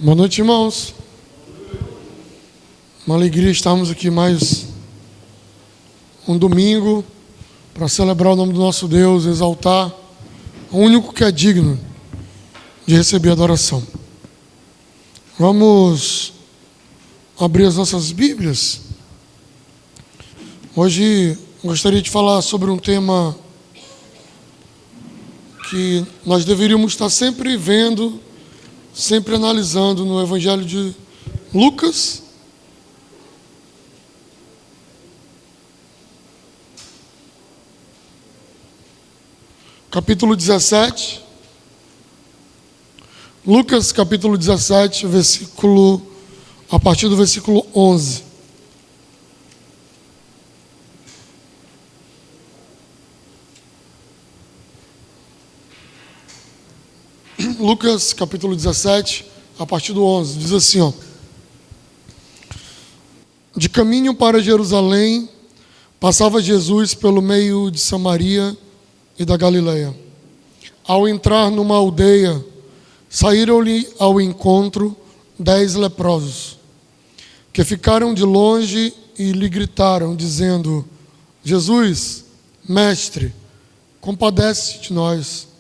Boa noite, irmãos. Uma alegria estarmos aqui mais um domingo para celebrar o nome do nosso Deus, exaltar o único que é digno de receber adoração. Vamos abrir as nossas Bíblias. Hoje gostaria de falar sobre um tema que nós deveríamos estar sempre vendo, sempre analisando no Evangelho de Lucas. Capítulo 17. Lucas, capítulo 17, a partir do versículo 11. Lucas, capítulo 17, a partir do 11, diz assim, ó. De caminho para Jerusalém, passava Jesus pelo meio de Samaria e da Galileia. Ao entrar numa aldeia, saíram-lhe ao encontro 10 leprosos, que ficaram de longe e lhe gritaram, dizendo: Jesus, mestre, compadece de nós.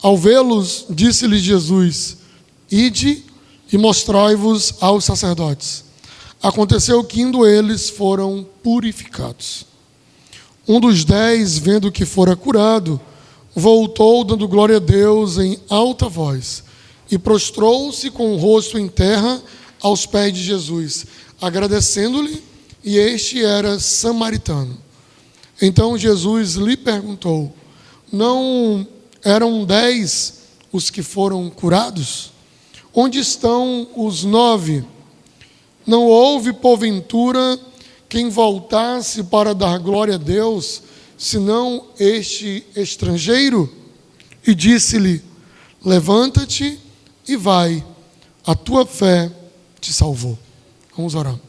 Ao vê-los, disse-lhe Jesus: Ide e mostrai-vos aos sacerdotes. Aconteceu que, indo eles, foram purificados. Um dos 10, vendo que fora curado, voltou, dando glória a Deus em alta voz, e prostrou-se com o rosto em terra aos pés de Jesus, agradecendo-lhe, e este era samaritano. Então Jesus lhe perguntou: Não eram 10 os que foram curados? Onde estão os 9? Não houve, porventura, quem voltasse para dar glória a Deus, senão este estrangeiro? E disse-lhe: Levanta-te e vai, a tua fé te salvou. Vamos orar.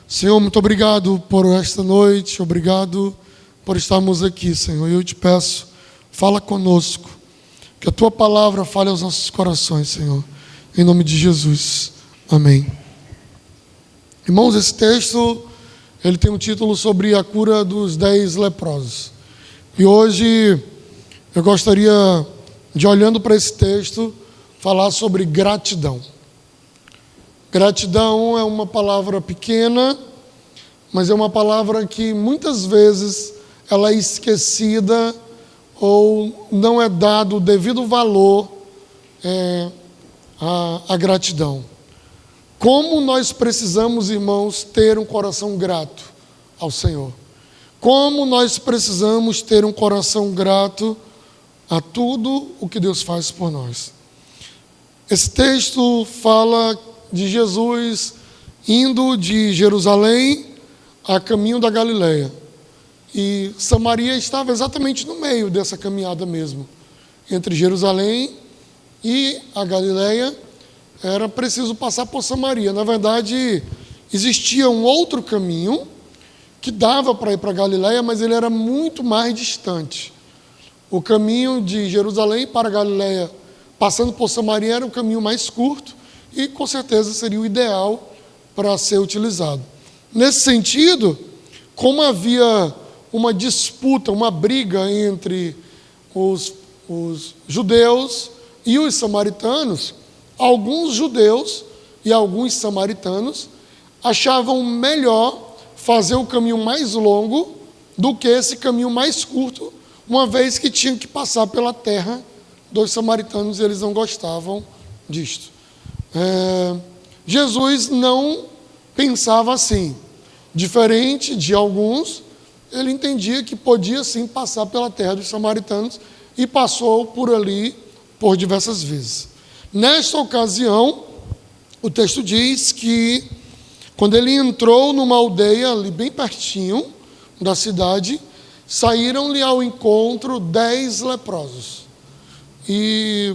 Senhor, muito obrigado por esta noite, obrigado por estarmos aqui, Senhor. Eu te peço, fala conosco, que a tua palavra fale aos nossos corações, Senhor, em nome de Jesus. Amém. Irmãos, esse texto, ele tem um título sobre a cura dos 10 leprosos. E hoje eu gostaria de, olhando para esse texto, falar sobre gratidão. Gratidão é uma palavra pequena, mas é uma palavra que muitas vezes ela é esquecida ou não é dado o devido valor à gratidão. Como nós precisamos, irmãos, ter um coração grato ao Senhor. Como nós precisamos ter um coração grato a tudo o que Deus faz por nós. Esse texto fala de Jesus indo de Jerusalém a caminho da Galileia. E Samaria estava exatamente no meio dessa caminhada mesmo. Entre Jerusalém e a Galileia, era preciso passar por Samaria. Na verdade, existia um outro caminho que dava para ir para a Galileia, mas ele era muito mais distante. O caminho de Jerusalém para a Galileia, passando por Samaria, era o caminho mais curto e, com certeza, seria o ideal para ser utilizado. Nesse sentido, como havia uma disputa, uma briga entre os judeus e os samaritanos, alguns judeus e alguns samaritanos achavam melhor fazer o caminho mais longo do que esse caminho mais curto, uma vez que tinham que passar pela terra dos samaritanos e eles não gostavam disto. Jesus não pensava assim. Diferente de alguns, ele entendia que podia sim passar pela terra dos samaritanos e passou por ali por diversas vezes. Nesta ocasião, o texto diz que quando ele entrou numa aldeia ali bem pertinho da cidade, saíram-lhe ao encontro 10 leprosos. E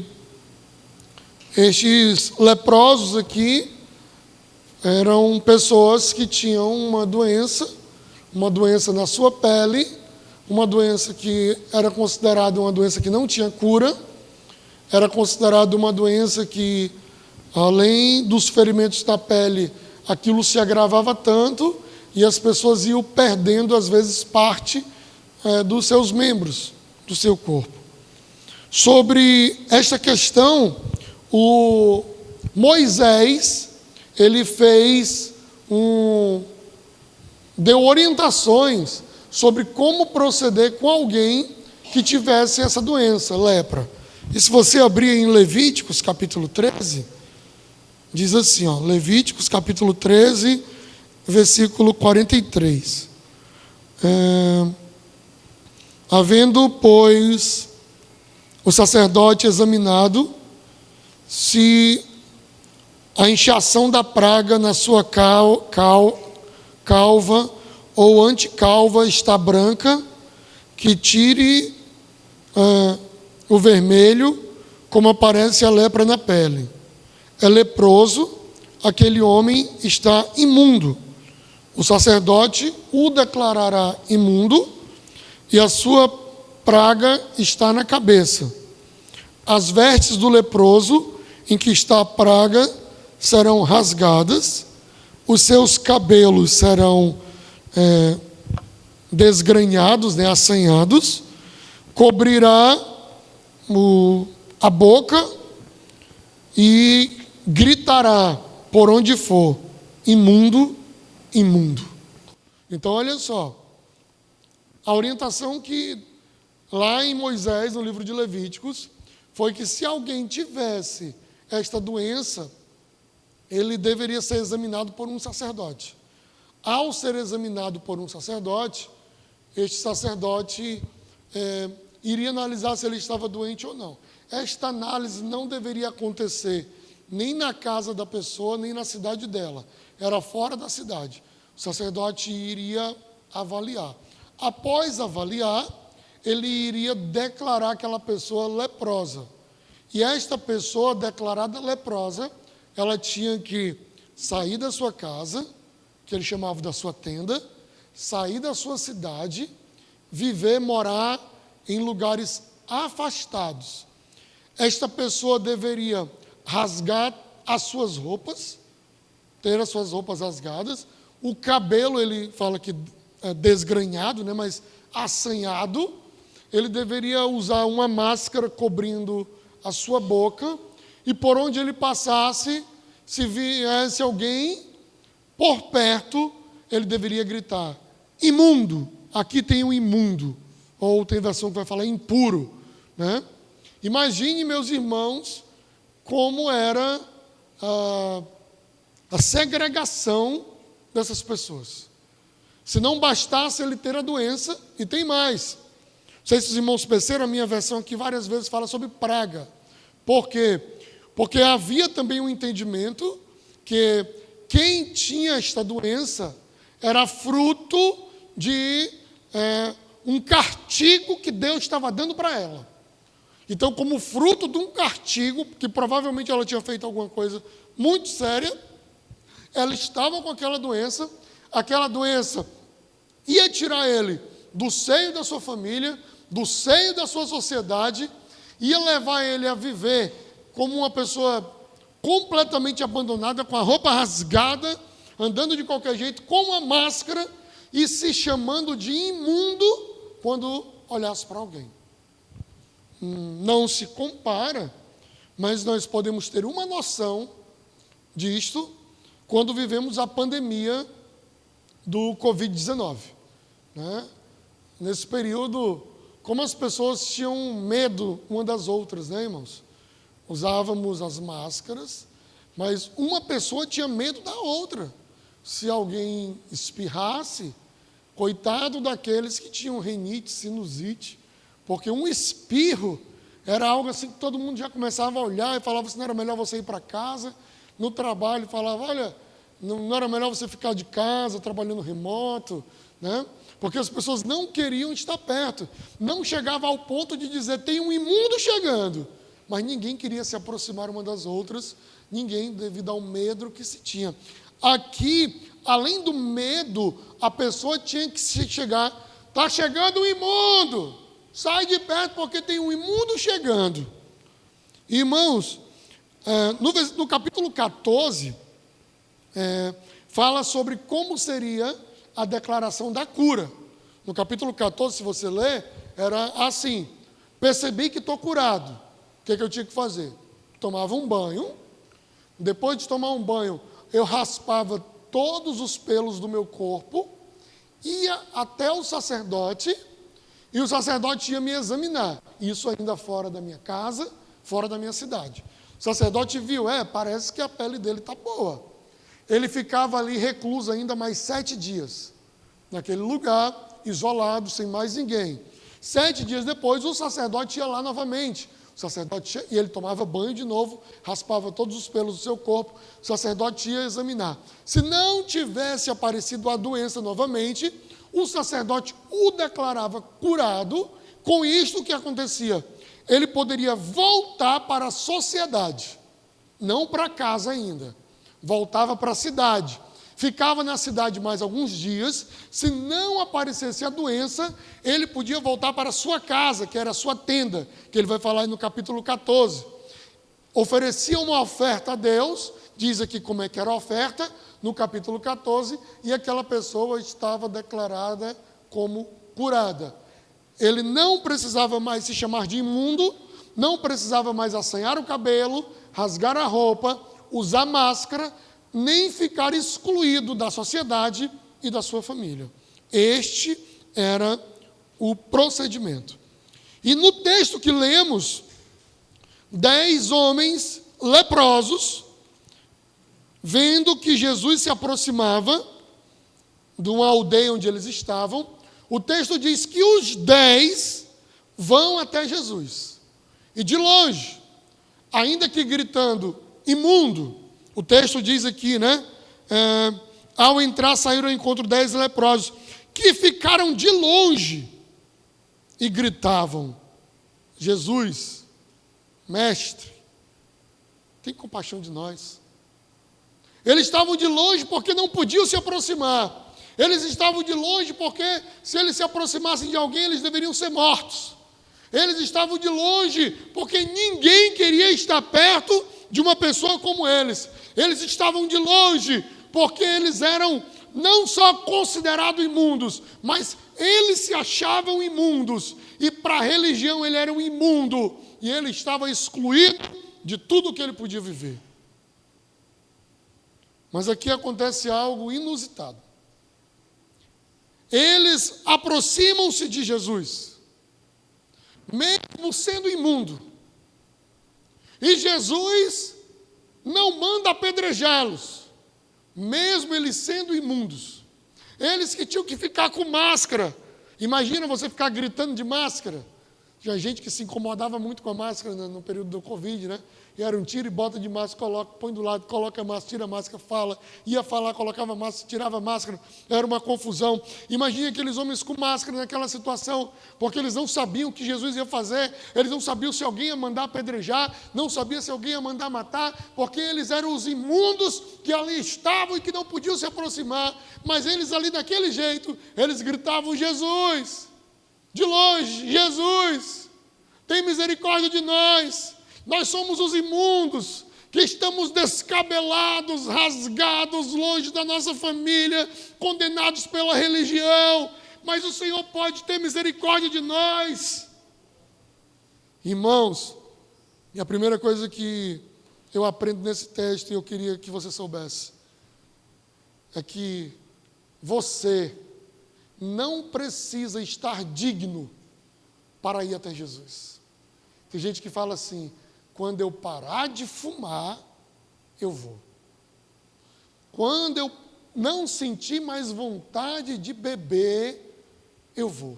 estes leprosos aqui eram pessoas que tinham uma doença na sua pele, uma doença que era considerada uma doença que não tinha cura, era considerada uma doença que além dos ferimentos na pele, aquilo se agravava tanto e as pessoas iam perdendo, às vezes, parte dos seus membros, do seu corpo. Sobre esta questão, o Moisés, ele deu orientações sobre como proceder com alguém que tivesse essa doença, lepra. E se você abrir em Levíticos, capítulo 13, diz assim, Levíticos, capítulo 13, versículo 43. Havendo, pois, o sacerdote examinado se a inchação da praga na sua calva ou anticalva está branca, que tire o vermelho, como aparece a lepra na pele. É leproso, aquele homem está imundo. O sacerdote o declarará imundo e a sua praga está na cabeça. As vestes do leproso, em que está a praga, serão rasgadas, os seus cabelos serão desgrenhados, assanhados, cobrirá a boca e gritará por onde for, imundo, imundo. Então, olha só, a orientação que lá em Moisés, no livro de Levíticos, foi que se alguém tivesse esta doença, ele deveria ser examinado por um sacerdote. Ao ser examinado por um sacerdote, este sacerdote iria analisar se ele estava doente ou não. Esta análise não deveria acontecer nem na casa da pessoa, nem na cidade dela. Era fora da cidade. O sacerdote iria avaliar. Após avaliar, ele iria declarar aquela pessoa leprosa. E esta pessoa declarada leprosa, ela tinha que sair da sua casa, que ele chamava da sua tenda, sair da sua cidade, morar em lugares afastados. Esta pessoa deveria rasgar as suas roupas, ter as suas roupas rasgadas, o cabelo, ele fala que é desgrenhado, mas assanhado. Ele deveria usar uma máscara cobrindo a sua boca, e por onde ele passasse, se viesse alguém por perto, ele deveria gritar, imundo, aqui tem o imundo, ou tem versão que vai falar impuro. Imagine, meus irmãos, como era a segregação dessas pessoas. Se não bastasse ele ter a doença, e tem mais. Não sei se os irmãos perceberam, a minha versão aqui várias vezes fala sobre praga. Por quê? Porque havia também um entendimento que quem tinha esta doença era fruto de um castigo que Deus estava dando para ela. Então, como fruto de um castigo, que provavelmente ela tinha feito alguma coisa muito séria, ela estava com aquela doença ia tirar ele do seio da sua família, do seio da sua sociedade, ia levar ele a viver como uma pessoa completamente abandonada, com a roupa rasgada, andando de qualquer jeito, com uma máscara e se chamando de imundo quando olhasse para alguém. Não se compara, mas nós podemos ter uma noção disto quando vivemos a pandemia do Covid-19. Nesse período, como as pessoas tinham medo uma das outras, irmãos? Usávamos as máscaras, mas uma pessoa tinha medo da outra. Se alguém espirrasse, coitado daqueles que tinham rinite, sinusite, porque um espirro era algo assim que todo mundo já começava a olhar e falava assim, não era melhor você ir para casa. No trabalho falava, olha, não era melhor você ficar de casa, trabalhando remoto, porque as pessoas não queriam estar perto. Não chegava ao ponto de dizer, tem um imundo chegando, mas ninguém queria se aproximar uma das outras, ninguém, devido ao medo que se tinha. Aqui, além do medo, a pessoa tinha que chegar, está chegando um imundo, sai de perto porque tem um imundo chegando. Irmãos, No capítulo 14, fala sobre como seria a declaração da cura. No capítulo 14, se você ler, era assim: percebi que estou curado. O que eu tinha que fazer? Tomava um banho. Depois de tomar um banho, eu raspava todos os pelos do meu corpo, ia até o sacerdote, e o sacerdote ia me examinar. Isso ainda fora da minha casa, fora da minha cidade. O sacerdote viu, parece que a pele dele está boa. Ele ficava ali recluso ainda mais 7 dias, naquele lugar, isolado, sem mais ninguém. 7 dias depois, o sacerdote ia lá novamente. O sacerdote e ele tomava banho de novo, raspava todos os pelos do seu corpo. O sacerdote ia examinar. Se não tivesse aparecido a doença novamente, o sacerdote o declarava curado. Com isto, o que acontecia? Ele poderia voltar para a sociedade, não para casa ainda. Voltava para a cidade. Ficava na cidade mais alguns dias. Se não aparecesse a doença, ele podia voltar para a sua casa, que era a sua tenda, que ele vai falar aí no capítulo 14. Oferecia uma oferta a Deus, diz aqui como é que era a oferta, no capítulo 14, e aquela pessoa estava declarada como curada. Ele não precisava mais se chamar de imundo, não precisava mais assanhar o cabelo, rasgar a roupa, usar máscara, nem ficar excluído da sociedade e da sua família. Este era o procedimento. E no texto que lemos, 10 homens leprosos, vendo que Jesus se aproximava de uma aldeia onde eles estavam, o texto diz que os 10 vão até Jesus. E de longe, ainda que gritando, imundo, o texto diz aqui, ao entrar, saíram ao encontro 10 leprosos, que ficaram de longe e gritavam: Jesus, mestre, tem compaixão de nós. Eles estavam de longe porque não podiam se aproximar. Eles estavam de longe porque, se eles se aproximassem de alguém, eles deveriam ser mortos. Eles estavam de longe porque ninguém queria estar perto de uma pessoa como eles. Eles estavam de longe porque eles eram não só considerados imundos, mas eles se achavam imundos. E para a religião ele era um imundo. E ele estava excluído de tudo que ele podia viver. Mas aqui acontece algo inusitado. Eles aproximam-se de Jesus, mesmo sendo imundo. E Jesus não manda apedrejá-los, mesmo eles sendo imundos. Eles que tinham que ficar com máscara. Imagina você ficar gritando de máscara. Tinha gente que se incomodava muito com a máscara no período do Covid, E era um tira e bota de máscara, coloca, põe do lado, coloca a máscara, tira a máscara, fala. Ia falar, colocava a máscara, tirava a máscara. Era uma confusão. Imagina aqueles homens com máscara naquela situação, porque eles não sabiam o que Jesus ia fazer, eles não sabiam se alguém ia mandar apedrejar, não sabiam se alguém ia mandar matar, porque eles eram os imundos que ali estavam e que não podiam se aproximar. Mas eles ali daquele jeito, eles gritavam: Jesus! De longe, Jesus, tem misericórdia de nós. Nós somos os imundos, que estamos descabelados, rasgados, longe da nossa família, condenados pela religião. Mas o Senhor pode ter misericórdia de nós. Irmãos, e a primeira coisa que eu aprendo nesse texto, e eu queria que você soubesse, é que você não precisa estar digno para ir até Jesus. Tem gente que fala assim: quando eu parar de fumar, eu vou. Quando eu não sentir mais vontade de beber, eu vou.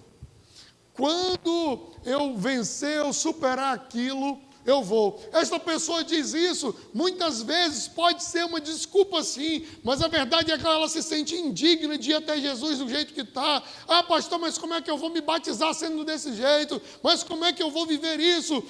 Quando eu vencer, eu superar aquilo, eu vou. Esta pessoa diz isso, muitas vezes pode ser uma desculpa sim, mas a verdade é que ela se sente indigna de ir até Jesus do jeito que está. Ah, pastor, mas como é que eu vou me batizar sendo desse jeito? Mas como é que eu vou viver isso?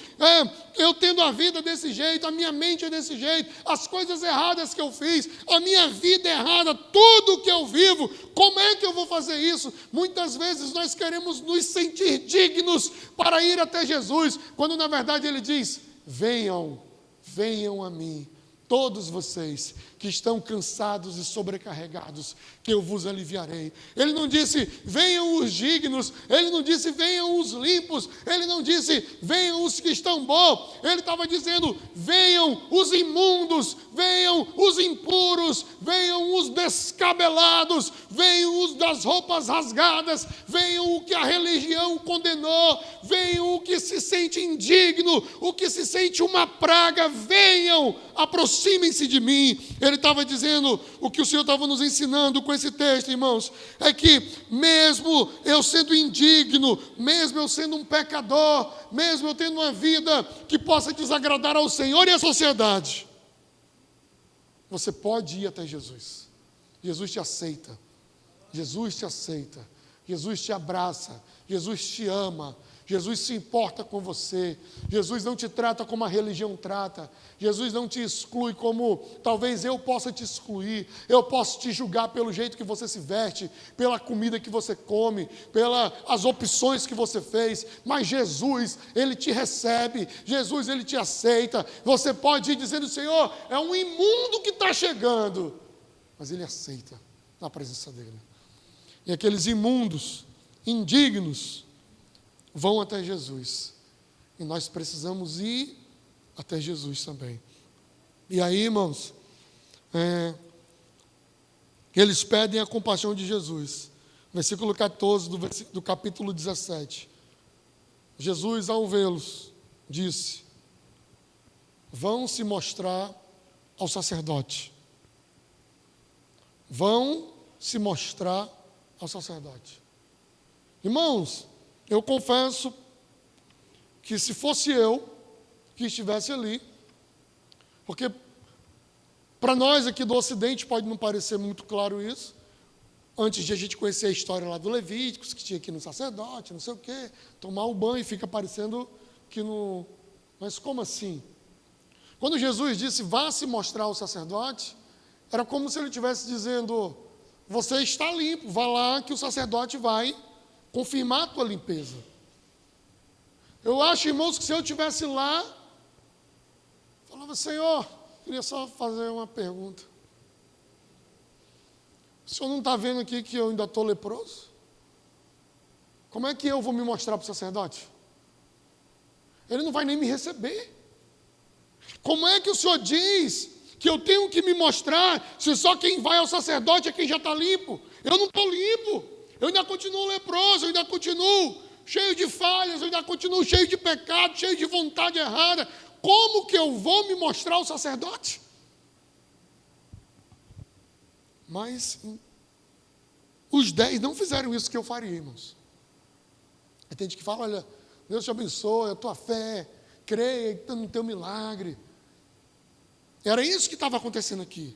Eu tendo a vida desse jeito, a minha mente é desse jeito, as coisas erradas que eu fiz, a minha vida errada, tudo que eu vivo, como é que eu vou fazer isso? Muitas vezes nós queremos nos sentir dignos para ir até Jesus, quando na verdade Ele diz: venham venham a mim, todos vocês que estão cansados e sobrecarregados, que eu vos aliviarei. Ele não disse, venham os dignos, ele não disse, venham os limpos, ele não disse, venham os que estão bons, ele estava dizendo, venham os imundos, venham os impuros, venham os descabelados, venham os das roupas rasgadas, venham o que a religião condenou, venham o que se sente indigno, o que se sente uma praga, venham, aproximem-se de mim. Ele estava dizendo, o que o Senhor estava nos ensinando com esse texto, irmãos, é que mesmo eu sendo indigno, mesmo eu sendo um pecador, mesmo eu tendo uma vida que possa desagradar ao Senhor e à sociedade, você pode ir até Jesus. Jesus te aceita, Jesus te aceita, Jesus te abraça, Jesus te ama, Jesus se importa com você, Jesus não te trata como a religião trata, Jesus não te exclui como talvez eu possa te excluir, eu posso te julgar pelo jeito que você se veste, pela comida que você come, pelas opções que você fez, mas Jesus, Ele te recebe, Jesus, Ele te aceita. Você pode ir dizendo, Senhor, é um imundo que está chegando, mas Ele aceita na presença dEle. E aqueles imundos, indignos, vão até Jesus. E nós precisamos ir até Jesus também. E aí, irmãos, eles pedem a compaixão de Jesus. Versículo 14 do capítulo 17. Jesus, ao vê-los, disse, vão se mostrar ao sacerdote. Vão se mostrar ao sacerdote. Irmãos, eu confesso que se fosse eu que estivesse ali, porque para nós aqui do Ocidente pode não parecer muito claro isso, antes de a gente conhecer a história lá do Levíticos, que tinha que ir no sacerdote, não sei o quê, tomar o banho, fica parecendo que no... Mas como assim? Quando Jesus disse, vá se mostrar ao sacerdote, era como se ele estivesse dizendo, você está limpo, vá lá que o sacerdote vai confirmar a tua limpeza. Eu acho, irmãos, que se eu estivesse lá, falava, Senhor, queria só fazer uma pergunta. O Senhor não está vendo aqui que eu ainda estou leproso? Como é que eu vou me mostrar para o sacerdote? Ele não vai nem me receber. Como é que o Senhor diz que eu tenho que me mostrar se só quem vai ao sacerdote é quem já está limpo? Eu não estou limpo. Eu ainda continuo leproso, eu ainda continuo cheio de falhas, eu ainda continuo cheio de pecado, cheio de vontade errada. Como que eu vou me mostrar ao sacerdote? Mas os 10 não fizeram isso que eu faria, irmãos. Tem gente que fala, olha, Deus te abençoe, a tua fé, creia no teu milagre. Era isso que estava acontecendo aqui.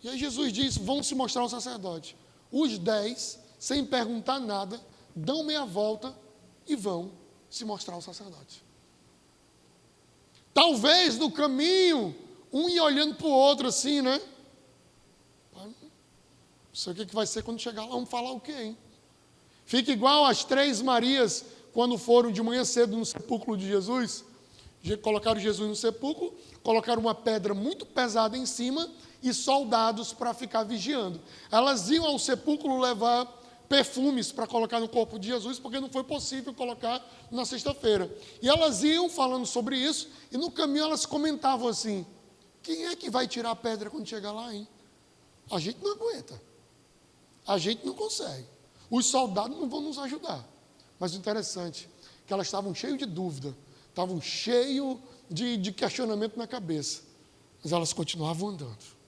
E aí Jesus disse, vão se mostrar ao sacerdote. Os 10, sem perguntar nada, dão meia volta e vão se mostrar ao sacerdote. Talvez no caminho, um ia olhando para o outro assim, né? Não sei o que vai ser quando chegar lá, vamos falar o quê, hein? Fica igual as 3 Marias, quando foram de manhã cedo no sepulcro de Jesus, colocaram Jesus no sepulcro, colocaram uma pedra muito pesada em cima e soldados para ficar vigiando. Elas iam ao sepulcro levar perfumes para colocar no corpo de Jesus, porque não foi possível colocar na sexta-feira. E elas iam falando sobre isso, e no caminho elas comentavam assim, quem é que vai tirar a pedra quando chegar lá, hein? A gente não aguenta. A gente não consegue. Os soldados não vão nos ajudar. Mas o interessante é que elas estavam cheias de dúvida, estavam cheias de questionamento na cabeça. Mas elas continuavam andando.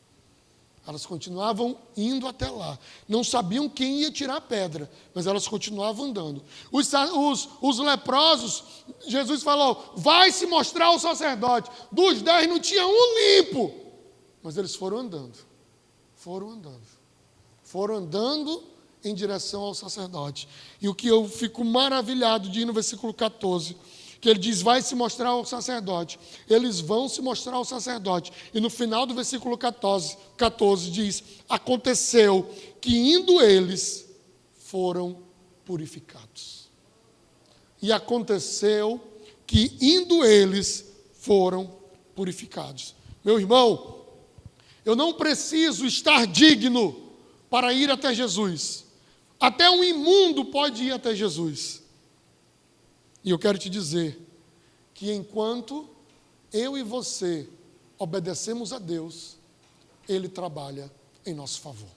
Elas continuavam indo até lá. Não sabiam quem ia tirar a pedra, mas elas continuavam andando. Os leprosos, Jesus falou, vai se mostrar ao sacerdote. Dos 10 não tinha um limpo. Mas eles foram andando. Foram andando. Foram andando em direção ao sacerdote. E o que eu fico maravilhado de ir no versículo 14, que ele diz, vai se mostrar ao sacerdote. Eles vão se mostrar ao sacerdote. E no final do versículo 14 diz, aconteceu que indo eles, foram purificados. E aconteceu que indo eles, foram purificados. Meu irmão, eu não preciso estar digno para ir até Jesus. Até um imundo pode ir até Jesus. E eu quero te dizer que enquanto eu e você obedecemos a Deus, Ele trabalha em nosso favor.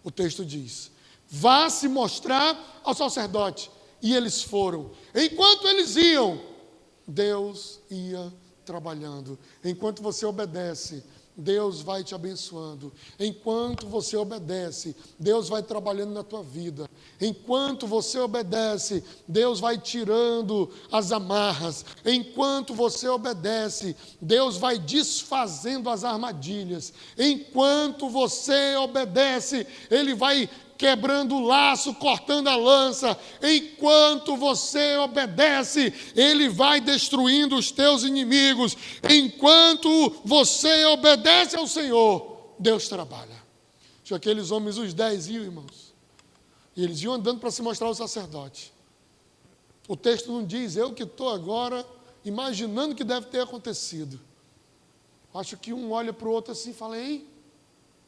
O texto diz: vá se mostrar ao sacerdote. E eles foram. Enquanto eles iam, Deus ia trabalhando. Enquanto você obedece, Deus vai te abençoando. Enquanto você obedece, Deus vai trabalhando na tua vida. Enquanto você obedece, Deus vai tirando as amarras. Enquanto você obedece, Deus vai desfazendo as armadilhas. Enquanto você obedece, Ele vai quebrando o laço, cortando a lança. Enquanto você obedece, Ele vai destruindo os teus inimigos. Enquanto você obedece ao Senhor, Deus trabalha. Aqueles homens, os 10 iam, irmãos, e eles iam andando para se mostrar ao sacerdote. O texto não diz, eu que estou agora imaginando o que deve ter acontecido. Acho que um olha para o outro assim e fala, ei,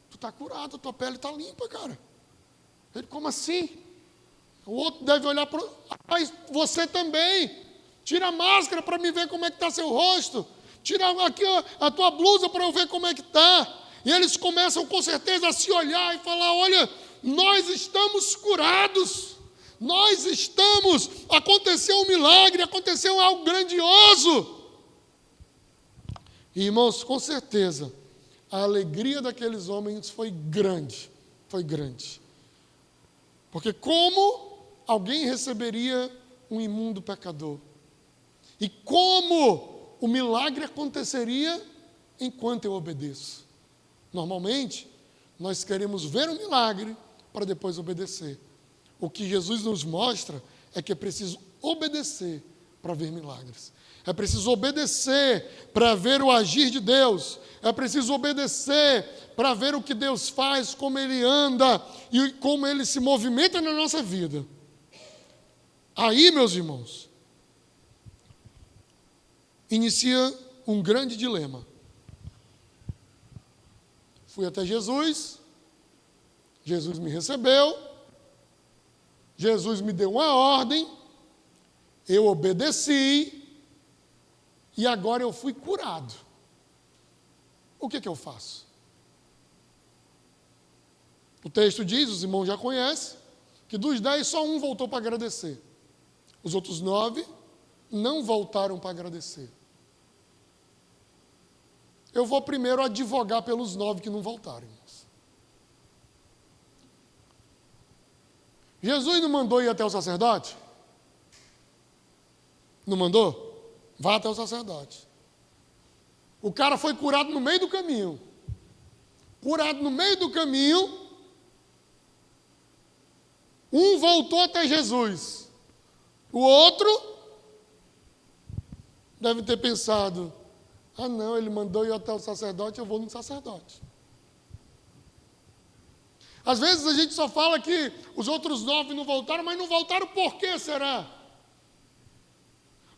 tu está curado, tua pele está limpa, cara. Ele, como assim? O outro deve olhar para... Mas você também. Tira a máscara para me ver como é que está seu rosto. Tira aqui a tua blusa para eu ver como é que está. E eles começam com certeza a se olhar e falar, olha, nós estamos curados. Nós estamos... Aconteceu um milagre, aconteceu algo grandioso. E, irmãos, com certeza, a alegria daqueles homens foi grande. Foi grande. Porque como alguém receberia um imundo pecador? E como o milagre aconteceria enquanto eu obedeço? Normalmente, nós queremos ver um milagre para depois obedecer. O que Jesus nos mostra é que é preciso obedecer para ver milagres. É preciso obedecer para ver o agir de Deus. É preciso obedecer para ver o que Deus faz, como Ele anda e como Ele se movimenta na nossa vida. Aí, meus irmãos, inicia um grande dilema. Fui até Jesus, Jesus me recebeu, Jesus me deu uma ordem, eu obedeci e agora eu fui curado. O que eu faço? O texto diz, os irmãos já conhecem, que dos 10 só um voltou para agradecer. Os outros 9 não voltaram para agradecer. Eu vou primeiro advogar pelos 9 que não voltaram, irmãos. Jesus não mandou ir até o sacerdote? Não mandou? Vá até o sacerdote. O cara foi curado no meio do caminho. Curado no meio do caminho, um voltou até Jesus. O outro deve ter pensado, ah não, ele mandou ir até o sacerdote, eu vou no sacerdote. Às vezes a gente só fala que os outros 9 não voltaram, mas não voltaram por quê, será?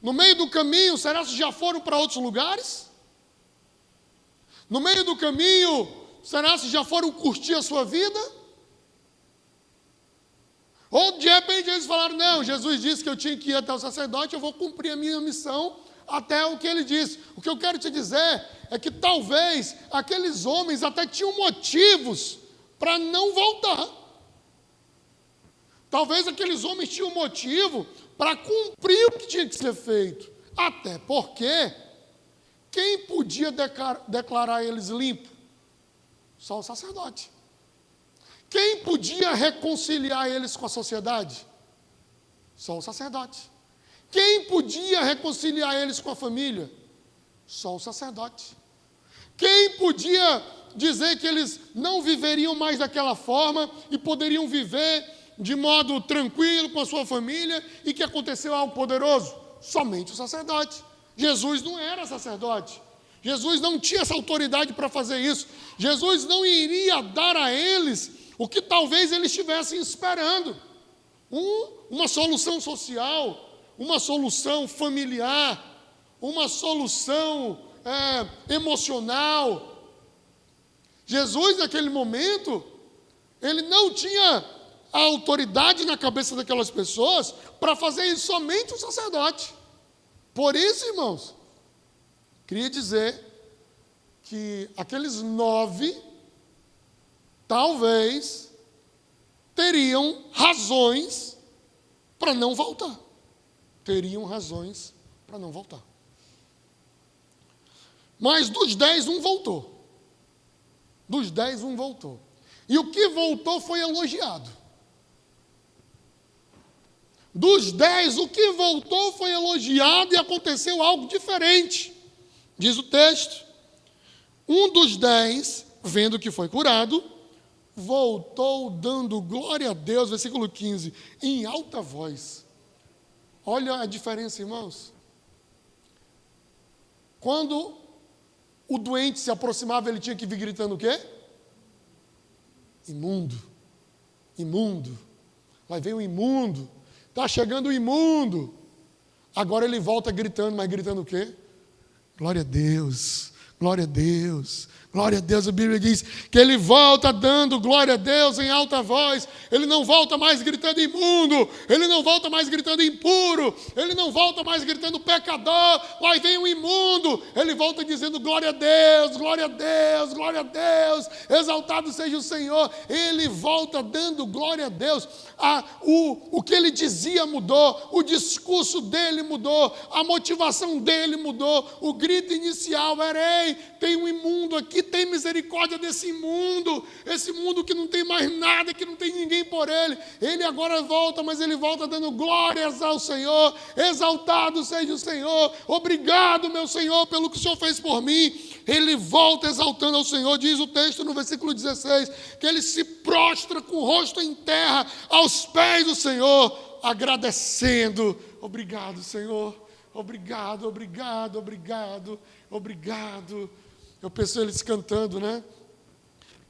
No meio do caminho, será que já foram para outros lugares? No meio do caminho, será que já foram curtir a sua vida? Ou de repente eles falaram, não, Jesus disse que eu tinha que ir até o sacerdote, eu vou cumprir a minha missão até o que ele disse. O que eu quero te dizer é que talvez aqueles homens até tinham motivos para não voltar. Talvez aqueles homens tinham motivo para cumprir o que tinha que ser feito. Até porque, quem podia declarar eles limpos? Só o sacerdote. Quem podia reconciliar eles com a sociedade? Só o sacerdote. Quem podia reconciliar eles com a família? Só o sacerdote. Quem podia dizer que eles não viveriam mais daquela forma e poderiam viver de modo tranquilo com a sua família e que aconteceu algo poderoso? Somente o sacerdote. Jesus não era sacerdote. Jesus não tinha essa autoridade para fazer isso. Jesus não iria dar a eles o que talvez eles estivessem esperando. Uma solução social, uma solução familiar, uma solução emocional. Jesus, naquele momento, ele não tinha a autoridade na cabeça daquelas pessoas para fazer isso somente o sacerdote. Por isso, irmãos, queria dizer que aqueles 9, talvez, teriam razões para não voltar. Teriam razões para não voltar. Mas dos 10, um voltou. Dos 10, um voltou. E o que voltou foi elogiado. Dos 10, o que voltou foi elogiado e aconteceu algo diferente. Diz o texto. Um dos 10, vendo que foi curado, voltou dando glória a Deus, versículo 15, em alta voz. Olha a diferença, irmãos. Quando o doente se aproximava, ele tinha que vir gritando o quê? Imundo. Imundo. Vai ver o imundo. Está chegando o imundo. Agora ele volta gritando, mas gritando o quê? Glória a Deus. Glória a Deus, glória a Deus. A Bíblia diz que ele volta dando glória a Deus em alta voz. Ele não volta mais gritando imundo, ele não volta mais gritando impuro, ele não volta mais gritando pecador, lá vem o imundo. Ele volta dizendo glória a Deus, glória a Deus, glória a Deus, exaltado seja o Senhor. Ele volta dando glória a Deus. O que ele dizia mudou, o discurso dele mudou, a motivação dele mudou, o grito inicial era: ei, tem um imundo aqui, tem misericórdia desse imundo, esse mundo que não tem mais nada, que não tem ninguém por ele. Ele agora volta, mas ele volta dando glórias ao Senhor, exaltado seja o Senhor, obrigado meu Senhor pelo que o Senhor fez por mim. Ele volta exaltando ao Senhor, diz o texto no versículo 16, que ele se prostra com o rosto em terra, aos pés do Senhor, agradecendo. Obrigado, Senhor, obrigado, obrigado, obrigado, obrigado. Eu penso eles cantando, né?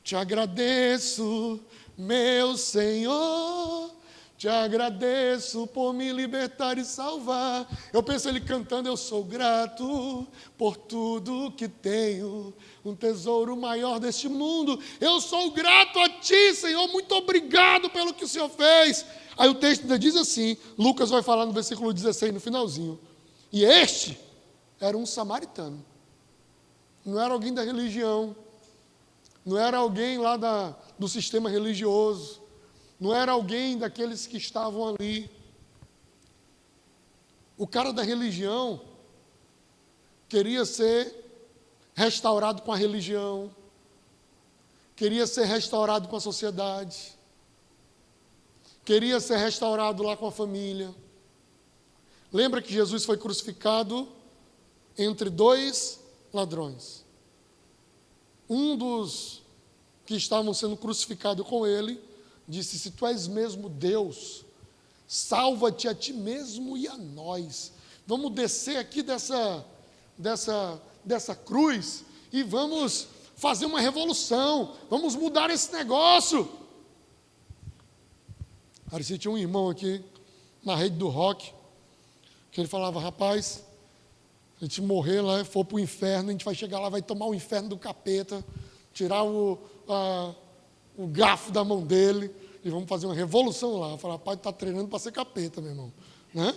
Te agradeço, meu Senhor, te agradeço por me libertar e salvar. Eu penso ele cantando: eu sou grato por tudo que tenho, um tesouro maior deste mundo. Eu sou grato a ti, Senhor, muito obrigado pelo que o Senhor fez. Aí o texto ainda diz assim, Lucas vai falar no versículo 16, no finalzinho: e este era um samaritano. Não era alguém da religião, não era alguém lá do sistema religioso, não era alguém daqueles que estavam ali. O cara da religião queria ser restaurado com a religião, queria ser restaurado com a sociedade, queria ser restaurado lá com a família. Lembra que Jesus foi crucificado entre 2 ladrões. Um dos que estavam sendo crucificados com ele disse: se tu és mesmo Deus, salva-te a ti mesmo e a nós. Vamos descer aqui dessa cruz e vamos fazer uma revolução, vamos mudar esse negócio. Parecia que tinha um irmão aqui na rede do rock, que ele falava: rapaz, a gente morrer lá, for para o inferno, a gente vai chegar lá, vai tomar o inferno do capeta, tirar o garfo da mão dele e vamos fazer uma revolução lá. Eu falei: rapaz, está treinando para ser capeta, meu irmão, né?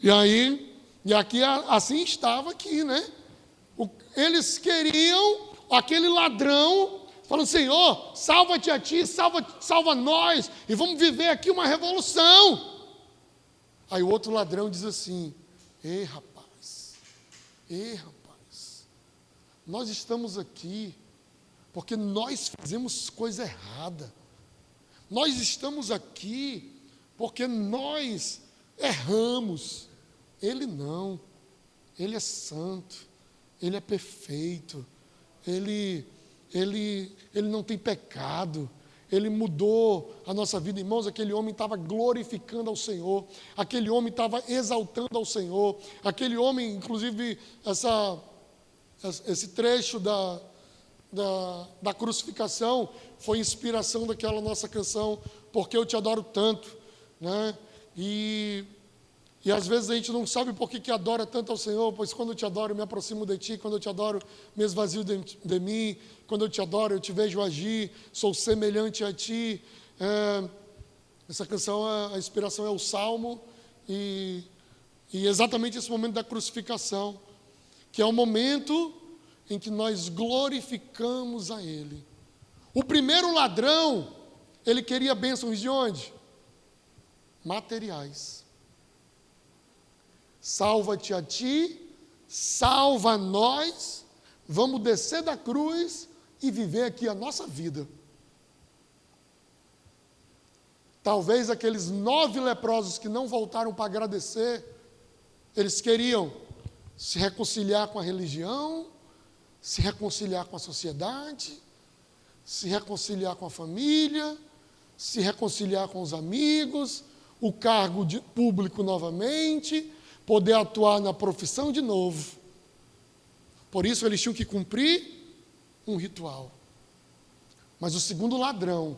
E aqui assim estava aqui, né? Eles queriam, aquele ladrão falando: Senhor, salva-te a ti, salva nós, e vamos viver aqui uma revolução. Aí o outro ladrão diz assim: ei rapaz, nós estamos aqui porque nós fizemos coisa errada. Nós estamos aqui porque nós erramos. Ele não. Ele é santo. Ele é perfeito. Ele não tem pecado. Ele mudou a nossa vida. Irmãos, aquele homem estava glorificando ao Senhor. Aquele homem estava exaltando ao Senhor. Aquele homem, inclusive, esse trecho da crucificação foi inspiração daquela nossa canção, Porque Eu Te Adoro Tanto, né? E E às vezes a gente não sabe por que adora tanto ao Senhor, pois quando eu te adoro eu me aproximo de Ti, quando eu te adoro me esvazio de mim, quando eu te adoro eu te vejo agir, sou semelhante a Ti. Essa canção, a inspiração é o Salmo, e exatamente esse momento da crucificação, que é o momento em que nós glorificamos a Ele. O primeiro ladrão, ele queria bênçãos de onde? Materiais. Salva-te a ti, salva a nós, vamos descer da cruz e viver aqui a nossa vida. Talvez aqueles 9 leprosos que não voltaram para agradecer, eles queriam se reconciliar com a religião, se reconciliar com a sociedade, se reconciliar com a família, se reconciliar com os amigos, o cargo público novamente, poder atuar na profissão de novo. Por isso eles tinham que cumprir um ritual. Mas o segundo ladrão,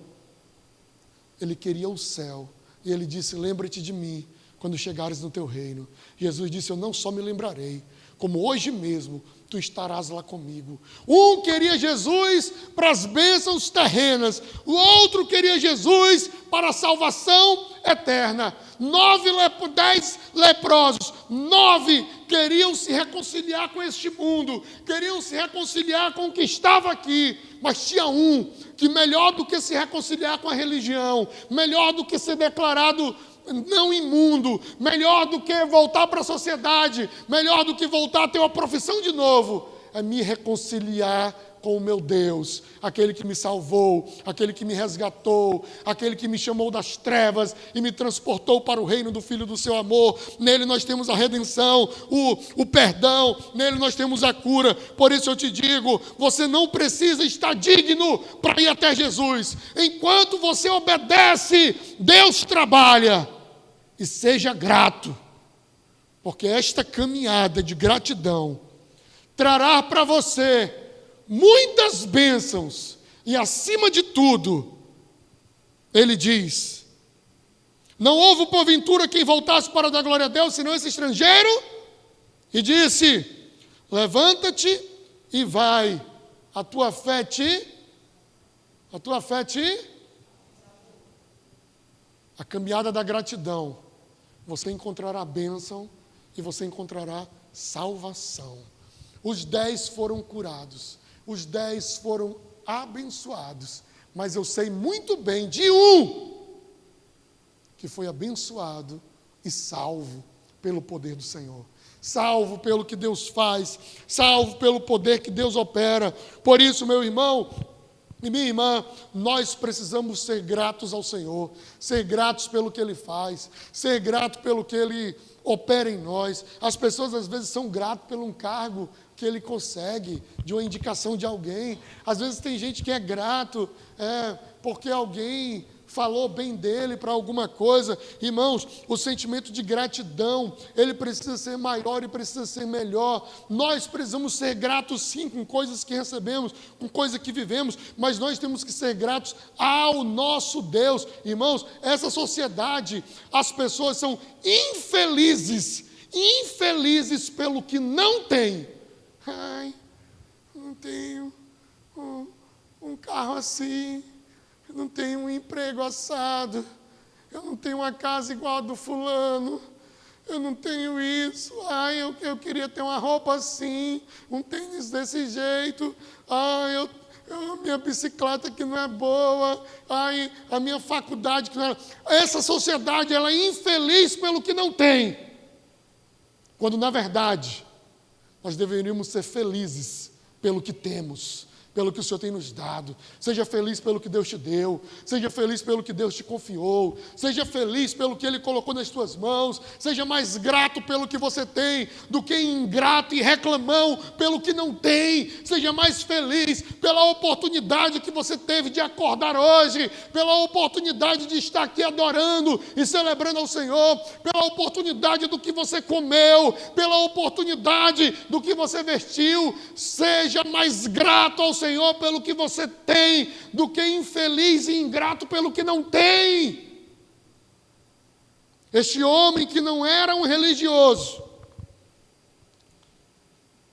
ele queria o céu. E ele disse: lembra-te de mim quando chegares no teu reino. Jesus disse: eu não só me lembrarei, como hoje mesmo tu estarás lá comigo. Um queria Jesus para as bênçãos terrenas, o outro queria Jesus para a salvação eterna. 10 leprosos, 9 queriam se reconciliar com este mundo, queriam se reconciliar com o que estava aqui, mas tinha um que, melhor do que se reconciliar com a religião, melhor do que ser declarado não imundo, melhor do que voltar para a sociedade, melhor do que voltar a ter uma profissão de novo, é me reconciliar com o meu Deus, aquele que me salvou, aquele que me resgatou, aquele que me chamou das trevas e me transportou para o reino do Filho do seu amor. Nele nós temos a redenção, o perdão, nele nós temos a cura. Por isso eu te digo, você não precisa estar digno para ir até Jesus. Enquanto você obedece, Deus trabalha. E seja grato, porque esta caminhada de gratidão trará para você muitas bênçãos, e acima de tudo, ele diz: não houve porventura quem voltasse para dar glória a Deus, senão esse estrangeiro, e disse: levanta-te e vai, a tua fé te, a caminhada da gratidão, você encontrará bênção e você encontrará salvação. Os 10 foram curados, os 10 foram abençoados, mas eu sei muito bem de um que foi abençoado e salvo pelo poder do Senhor, salvo pelo que Deus faz, salvo pelo poder que Deus opera. Por isso, meu irmão e minha irmã, nós precisamos ser gratos ao Senhor, ser gratos pelo que Ele faz, ser gratos pelo que Ele opera em nós. As pessoas às vezes são gratas por um cargo que ele consegue, de uma indicação de alguém. Às vezes tem gente que é grato porque alguém falou bem dele para alguma coisa. Irmãos, o sentimento de gratidão, ele precisa ser maior e precisa ser melhor. Nós precisamos ser gratos sim com coisas que recebemos, com coisas que vivemos, mas nós temos que ser gratos ao nosso Deus. Irmãos, essa sociedade, as pessoas são infelizes pelo que não têm. Ai, não tenho um carro assim, eu não tenho um emprego assado, eu não tenho uma casa igual a do fulano, eu não tenho isso. Ai, eu queria ter uma roupa assim, um tênis desse jeito. Ai, a minha bicicleta que não é boa. Ai, a minha faculdade que não é... Essa sociedade, ela é infeliz pelo que não tem, quando na verdade nós deveríamos ser felizes pelo que temos, pelo que o Senhor tem nos dado. Seja feliz pelo que Deus te deu, seja feliz pelo que Deus te confiou, seja feliz pelo que Ele colocou nas tuas mãos, seja mais grato pelo que você tem do que ingrato e reclamão pelo que não tem. Seja mais feliz pela oportunidade que você teve de acordar hoje, pela oportunidade de estar aqui adorando e celebrando ao Senhor, pela oportunidade do que você comeu, pela oportunidade do que você vestiu. Seja mais grato ao Senhor pelo que você tem, do que infeliz e ingrato pelo que não tem. Este homem que não era um religioso.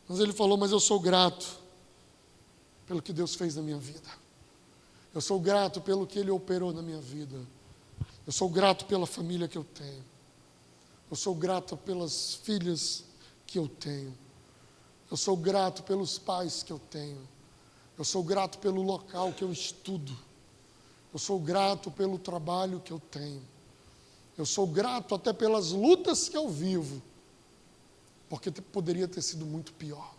Mas ele falou, mas eu sou grato pelo que Deus fez na minha vida. Eu sou grato pelo que Ele operou na minha vida. Eu sou grato pela família que eu tenho. Eu sou grato pelas filhas que eu tenho. Eu sou grato pelos pais que eu tenho. Eu sou grato pelo local que eu estudo. Eu sou grato pelo trabalho que eu tenho. Eu sou grato até pelas lutas que eu vivo. Porque poderia ter sido muito pior.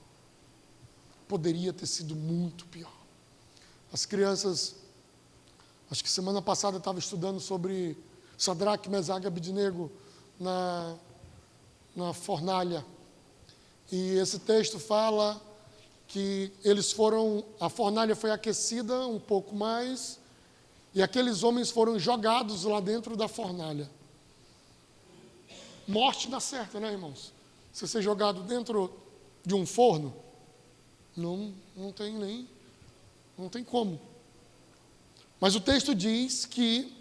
Poderia ter sido muito pior. As crianças, acho que semana passada eu estava estudando sobre Sadraque, Mesaque e Abednego na fornalha. E esse texto fala que a fornalha foi aquecida um pouco mais, e aqueles homens foram jogados lá dentro da fornalha. Morte na certa, né, irmãos? Se ser jogado dentro de um forno, não tem como. Mas o texto diz que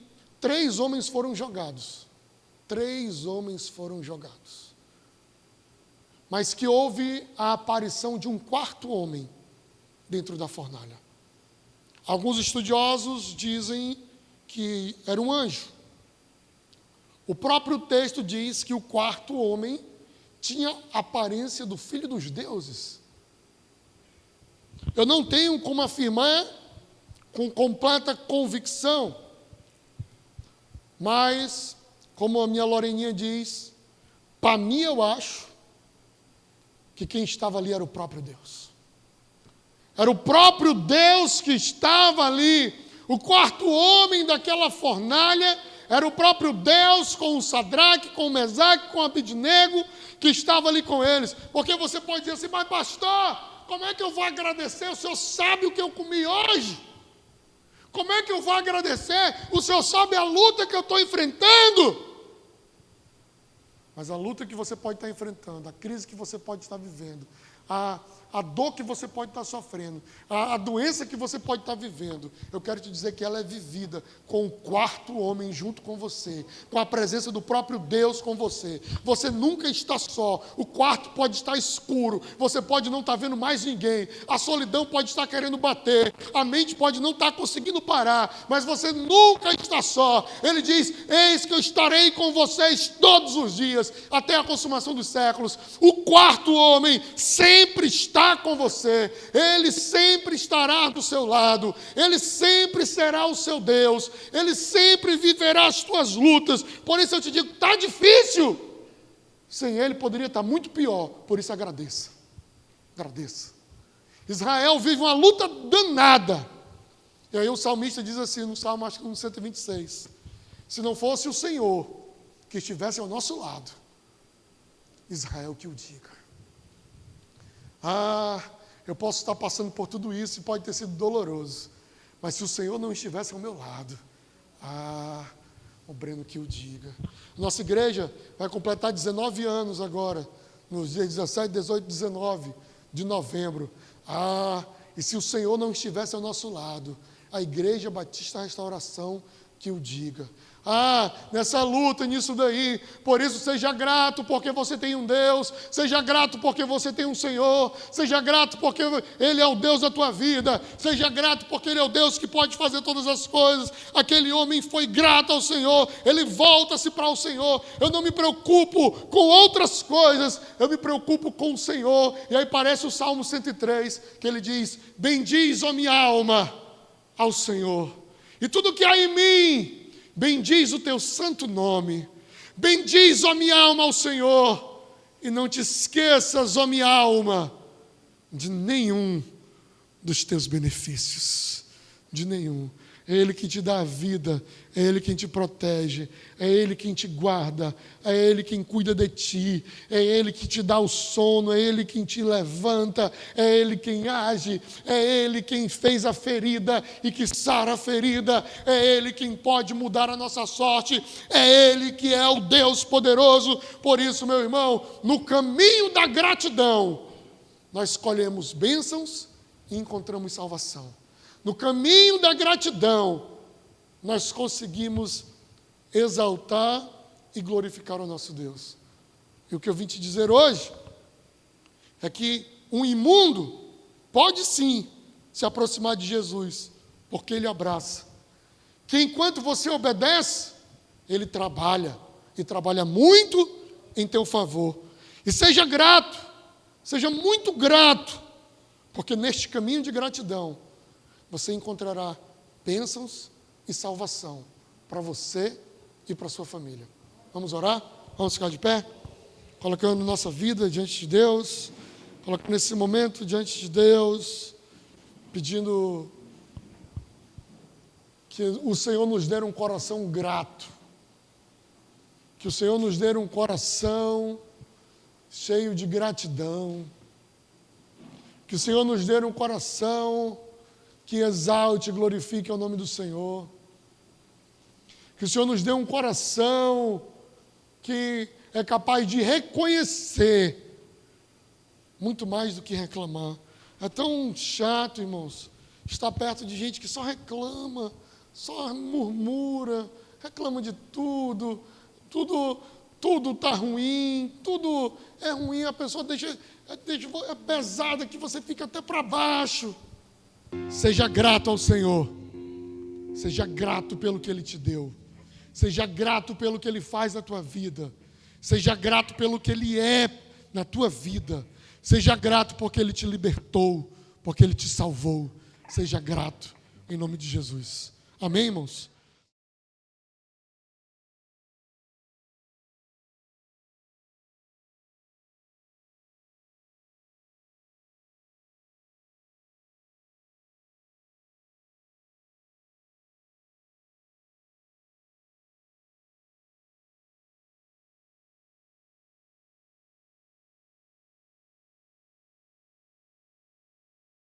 3 homens foram jogados. 3 homens foram jogados. Mas que houve a aparição de um 4º homem dentro da fornalha. Alguns estudiosos dizem que era um anjo. O próprio texto diz que o 4º homem tinha a aparência do Filho dos Deuses. Eu não tenho como afirmar com completa convicção, mas, como a minha Loreninha diz, para mim eu acho que quem estava ali era o próprio Deus. Era o próprio Deus que estava ali. O 4º homem daquela fornalha era o próprio Deus com o Sadraque, com o Mesaque, com o Abednego, que estava ali com eles. Porque você pode dizer assim, mas pastor, como é que eu vou agradecer? O Senhor sabe o que eu comi hoje? Como é que eu vou agradecer? O Senhor sabe a luta que eu estou enfrentando. Mas a luta que você pode estar enfrentando, a crise que você pode estar vivendo, a dor que você pode estar sofrendo, a doença que você pode estar vivendo, eu quero te dizer que ela é vivida com o 4º homem junto com você, com a presença do próprio Deus com você. Você nunca está só, o quarto pode estar escuro, você pode não estar vendo mais ninguém, a solidão pode estar querendo bater, a mente pode não estar conseguindo parar, mas você nunca está só. Ele diz, eis que eu estarei com vocês todos os dias, até a consumação dos séculos. O 4º homem sempre está com você, Ele sempre estará do seu lado, Ele sempre será o seu Deus, Ele sempre viverá as tuas lutas. Por isso eu te digo, está difícil, sem Ele poderia estar muito pior, por isso agradeça, agradeça. Israel vive uma luta danada, e aí o salmista diz assim, no Salmo, acho que no 126, se não fosse o Senhor que estivesse ao nosso lado, Israel que o diga. Eu posso estar passando por tudo isso e pode ter sido doloroso, mas se o Senhor não estivesse ao meu lado, o Breno que o diga. Nossa igreja vai completar 19 anos agora, nos dias 17, 18, 19 de novembro. E se o Senhor não estivesse ao nosso lado, a Igreja Batista Restauração que o diga. Nessa luta, nisso daí, por isso seja grato porque você tem um Deus, seja grato porque você tem um Senhor, seja grato porque Ele é o Deus da tua vida, seja grato porque Ele é o Deus que pode fazer todas as coisas. Aquele homem foi grato ao Senhor, ele volta-se para o Senhor. Eu não me preocupo com outras coisas, eu me preocupo com o Senhor. E aí parece o Salmo 103, que ele diz, bendiz, ó minha alma, ao Senhor, e tudo que há em mim, bendiz o teu santo nome. Bendiz, ó minha alma, ao Senhor, e não te esqueças, ó minha alma, de nenhum dos teus benefícios, de nenhum. É Ele que te dá a vida, é Ele quem te protege, é Ele quem te guarda, é Ele quem cuida de ti, é Ele que te dá o sono, é Ele quem te levanta, é Ele quem age, é Ele quem fez a ferida e que sara a ferida, é Ele quem pode mudar a nossa sorte, é Ele que é o Deus poderoso. Por isso, meu irmão, no caminho da gratidão, nós escolhemos bênçãos e encontramos salvação. No caminho da gratidão, nós conseguimos exaltar e glorificar o nosso Deus. E o que eu vim te dizer hoje é que um imundo pode sim se aproximar de Jesus, porque ele abraça. Que enquanto você obedece, ele trabalha, e trabalha muito em teu favor. E seja grato, seja muito grato, porque neste caminho de gratidão, você encontrará bênçãos e salvação para você e para sua família. Vamos orar? Vamos ficar de pé? Colocando nossa vida diante de Deus, colocando nesse momento diante de Deus, pedindo que o Senhor nos dê um coração grato, que o Senhor nos dê um coração cheio de gratidão, que o Senhor nos dê um coração que exalte e glorifique o nome do Senhor, que o Senhor nos dê um coração que é capaz de reconhecer muito mais do que reclamar. É tão chato, irmãos, estar perto de gente que só reclama, só murmura, reclama de tudo está ruim, tudo é ruim, a pessoa é pesada que você fica até para baixo. Seja grato ao Senhor, seja grato pelo que Ele te deu, seja grato pelo que Ele faz na tua vida, seja grato pelo que Ele é na tua vida, seja grato porque Ele te libertou, porque Ele te salvou, seja grato em nome de Jesus. Amém, irmãos?